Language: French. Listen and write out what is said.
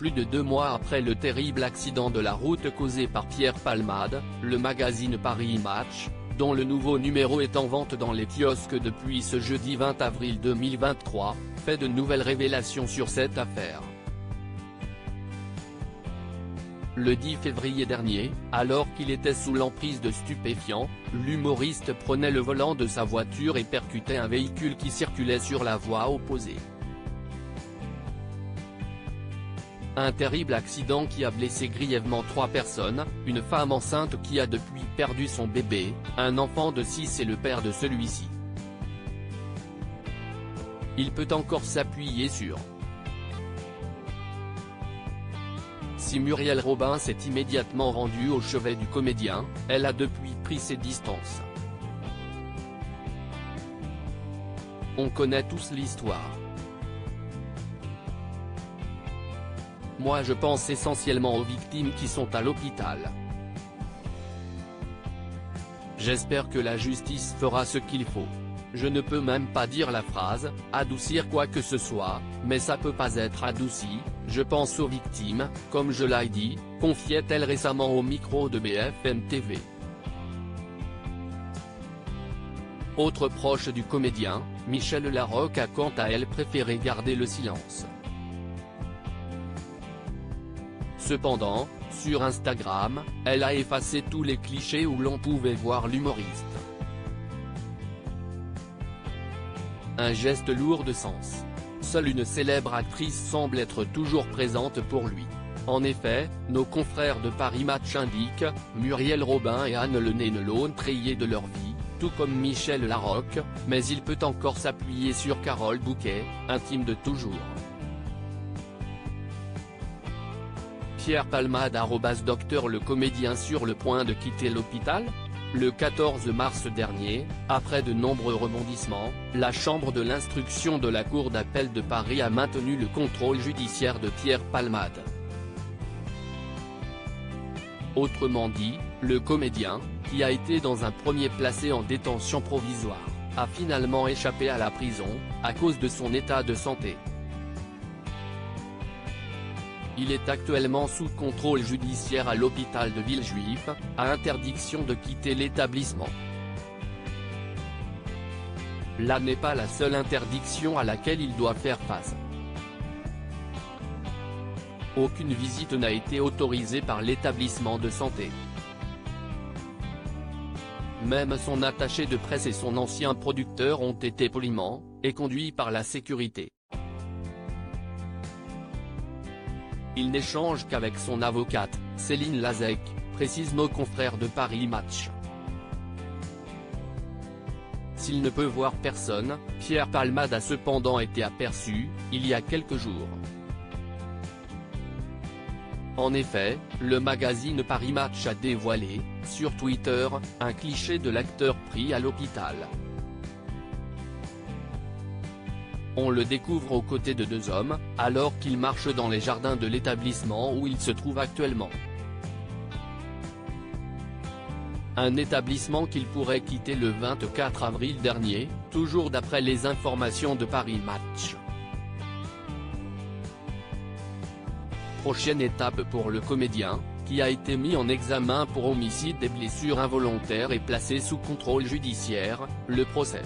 Plus de 2 mois après le terrible accident de la route causé par Pierre Palmade, le magazine Paris Match, dont le nouveau numéro est en vente dans les kiosques depuis ce jeudi 20 avril 2023, fait de nouvelles révélations sur cette affaire. Le 10 février dernier, alors qu'il était sous l'emprise de stupéfiants, l'humoriste prenait le volant de sa voiture et percutait un véhicule qui circulait sur la voie opposée. Un terrible accident qui a blessé grièvement 3 personnes, une femme enceinte qui a depuis perdu son bébé, un enfant de 6 et le père de celui-ci. Il peut encore s'appuyer sur. Si Muriel Robin s'est immédiatement rendue au chevet du comédien, elle a depuis pris ses distances. On connaît tous l'histoire. Moi je pense essentiellement aux victimes qui sont à l'hôpital. J'espère que la justice fera ce qu'il faut. Je ne peux même pas dire la phrase « adoucir quoi que ce soit », mais ça peut pas être adouci, je pense aux victimes, comme je l'ai dit, confiait-elle récemment au micro de BFM TV. Autre proche du comédien, Michel Larocque a quant à elle préféré garder le silence. Cependant, sur Instagram, elle a effacé tous les clichés où l'on pouvait voir l'humoriste. Un geste lourd de sens. Seule une célèbre actrice semble être toujours présente pour lui. En effet, nos confrères de Paris Match indiquent, Muriel Robin et Anne Le Nez ne l'ont trayé de leur vie, tout comme Michel Larocque, mais il peut encore s'appuyer sur Carole Bouquet, intime de toujours. Pierre Palmade @Docteur le comédien sur le point de quitter l'hôpital ? Le 14 mars dernier, après de nombreux rebondissements, la chambre de l'instruction de la Cour d'appel de Paris a maintenu le contrôle judiciaire de Pierre Palmade. Autrement dit, le comédien, qui a été dans un premier placé en détention provisoire, a finalement échappé à la prison, à cause de son état de santé. Il est actuellement sous contrôle judiciaire à l'hôpital de Villejuif, à interdiction de quitter l'établissement. Là n'est pas la seule interdiction à laquelle il doit faire face. Aucune visite n'a été autorisée par l'établissement de santé. Même son attaché de presse et son ancien producteur ont été poliment, et conduits par la sécurité. Il n'échange qu'avec son avocate, Céline Lazec, précise nos confrères de Paris Match. S'il ne peut voir personne, Pierre Palmade a cependant été aperçu, il y a quelques jours. En effet, le magazine Paris Match a dévoilé, sur Twitter, un cliché de l'acteur pris à l'hôpital. On le découvre aux côtés de 2 hommes, alors qu'il marche dans les jardins de l'établissement où il se trouve actuellement. Un établissement qu'il pourrait quitter le 24 avril dernier, toujours d'après les informations de Paris Match. Prochaine étape pour le comédien, qui a été mis en examen pour homicide et blessures involontaires et placé sous contrôle judiciaire, le procès.